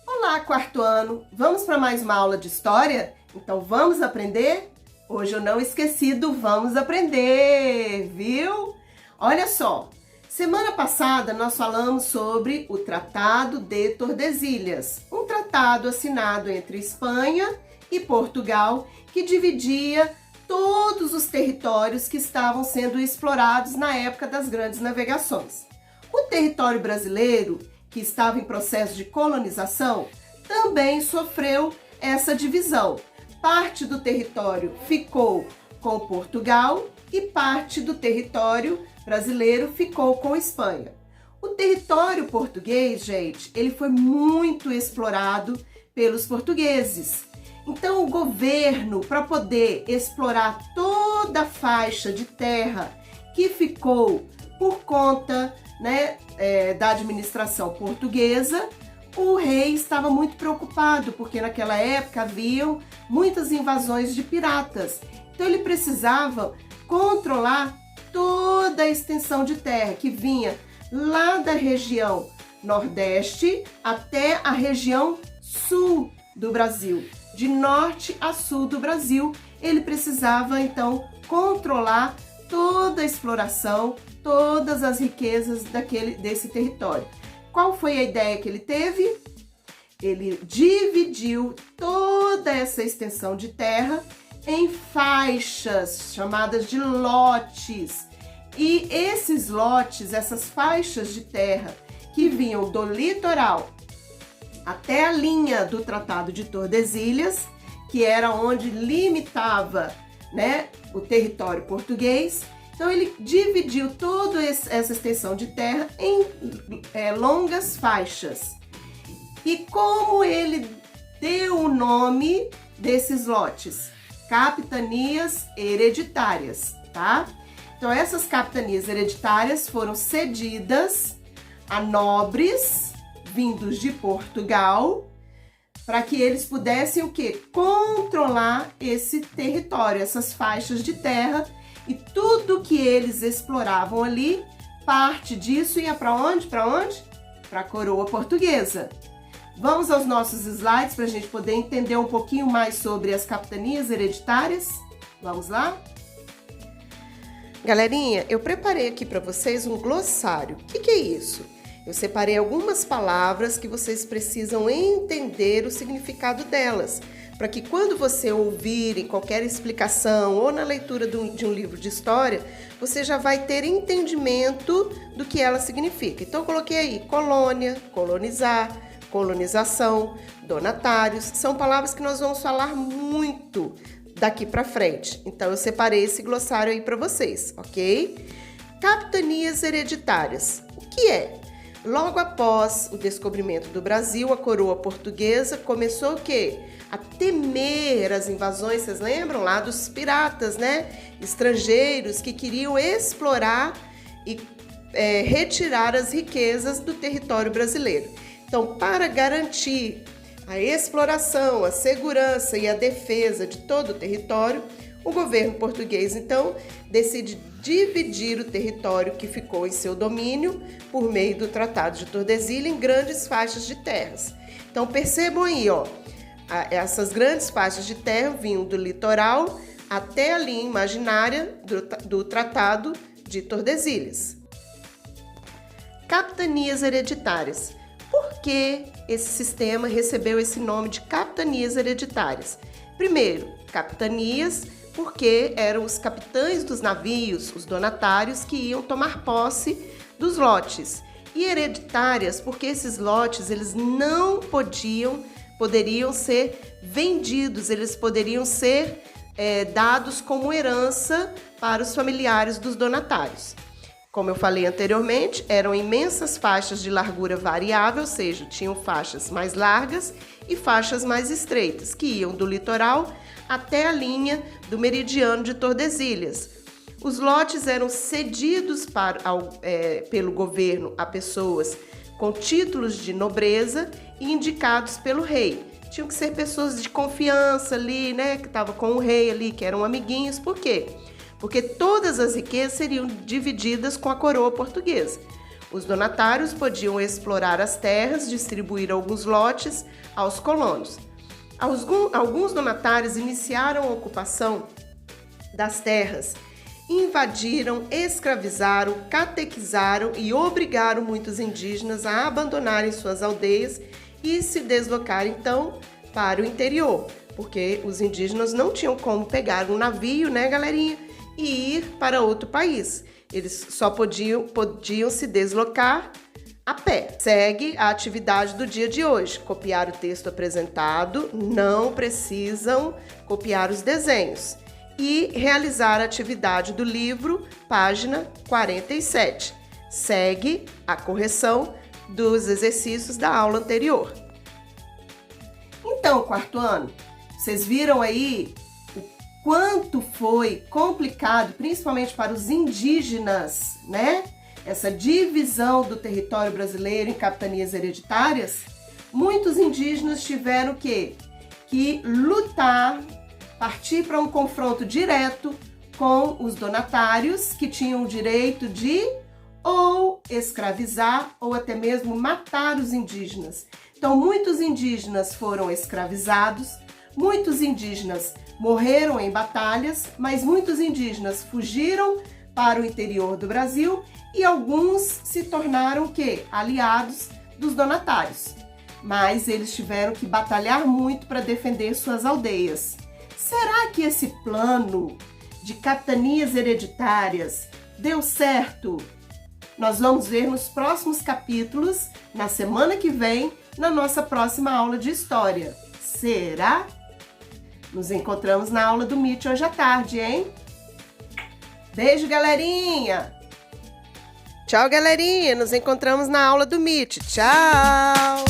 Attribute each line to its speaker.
Speaker 1: Olá, quarto ano! Vamos para mais uma aula de história? Então vamos aprender? Hoje eu não esqueci do Vamos Aprender, viu? Olha só, semana passada nós falamos sobre o Tratado de Tordesilhas, um tratado assinado entre Espanha e Portugal que dividia todos os territórios que estavam sendo explorados na época das grandes navegações. O território brasileiro, que estava em processo de colonização, também sofreu essa divisão. Parte do território ficou com Portugal e parte do território brasileiro ficou com Espanha. O território português, gente, ele foi muito explorado pelos portugueses. Então, o governo, para poder explorar toda a faixa de terra que ficou por conta, da administração portuguesa, o rei estava muito preocupado, porque naquela época haviam muitas invasões de piratas. Então ele precisava controlar toda a extensão de terra que vinha lá da região nordeste até a região sul do Brasil. De norte a sul do Brasil, ele precisava então controlar toda a exploração, todas as riquezas desse território. Qual foi a ideia que ele teve? Ele dividiu toda essa extensão de terra em faixas chamadas de lotes. E esses lotes, essas faixas de terra que vinham do litoral até a linha do Tratado de Tordesilhas, que era onde limitava, o território português. Então ele dividiu toda essa extensão de terra em longas faixas. E como ele deu o nome desses lotes? Capitanias hereditárias, tá? Então essas capitanias hereditárias foram cedidas a nobres vindos de Portugal, para que eles pudessem o quê? Controlar esse território, essas faixas de terra, e tudo que eles exploravam ali, parte disso ia para onde? Para onde? Para a coroa portuguesa. Vamos aos nossos slides para a gente poder entender um pouquinho mais sobre as capitanias hereditárias? Vamos lá? Galerinha, eu preparei aqui para vocês um glossário. O que é isso? Eu separei algumas palavras que vocês precisam entender o significado delas, para que quando você ouvir qualquer explicação ou na leitura de um livro de história, você já vai ter entendimento do que ela significa. Então eu coloquei aí colônia, colonizar, colonização, donatários, são palavras que nós vamos falar muito daqui para frente. Então eu separei esse glossário aí para vocês, ok? Capitanias hereditárias, o que é? Logo após o descobrimento do Brasil, a coroa portuguesa começou o quê? A temer as invasões, vocês lembram lá dos piratas, estrangeiros que queriam explorar e retirar as riquezas do território brasileiro. Então, para garantir a exploração, a segurança e a defesa de todo o território, o governo português, então, decide dividir o território que ficou em seu domínio por meio do Tratado de Tordesilhas em grandes faixas de terras. Então, percebam aí, essas grandes faixas de terra vinham do litoral até a linha imaginária do Tratado de Tordesilhas. Capitanias hereditárias. Por que esse sistema recebeu esse nome de capitanias hereditárias? Primeiro, capitanias porque eram os capitães dos navios, os donatários, que iam tomar posse dos lotes. E hereditárias porque esses lotes eles não poderiam ser vendidos, eles poderiam ser dados como herança para os familiares dos donatários. Como eu falei anteriormente, eram imensas faixas de largura variável, ou seja, tinham faixas mais largas e faixas mais estreitas, que iam do litoral até a linha do meridiano de Tordesilhas. Os lotes eram cedidos pelo governo a pessoas com títulos de nobreza e indicados pelo rei. Tinham que ser pessoas de confiança ali, que estavam com o rei ali, que eram amiguinhos. Por quê? porque todas as riquezas seriam divididas com a coroa portuguesa. Os donatários podiam explorar as terras, distribuir alguns lotes aos colonos. Alguns donatários iniciaram a ocupação das terras, invadiram, escravizaram, catequizaram e obrigaram muitos indígenas a abandonarem suas aldeias e se deslocar então para o interior, porque os indígenas não tinham como pegar um navio, né, galerinha, e ir para outro país. Eles só podiam se deslocar a pé. Segue a atividade do dia de hoje. Copiar o texto apresentado, não precisam copiar os desenhos. E realizar a atividade do livro, página 47. Segue a correção dos exercícios da aula anterior. Então, quarto ano, vocês viram aí o quanto foi complicado, principalmente para os indígenas, né? Essa divisão do território brasileiro em capitanias hereditárias. Muitos indígenas tiveram que lutar, partir para um confronto direto com os donatários, que tinham o direito de ou escravizar ou até mesmo matar os indígenas. Então, muitos indígenas foram escravizados, muitos indígenas morreram em batalhas, mas muitos indígenas fugiram para o interior do Brasil e alguns se tornaram aliados dos donatários. Mas eles tiveram que batalhar muito para defender suas aldeias. Será que esse plano de capitanias hereditárias deu certo? Nós vamos ver nos próximos capítulos, na semana que vem, na nossa próxima aula de história. Será? Nos encontramos na aula do MIT hoje à tarde, hein? Beijo, galerinha! Tchau, galerinha! Nos encontramos na aula do MIT. Tchau!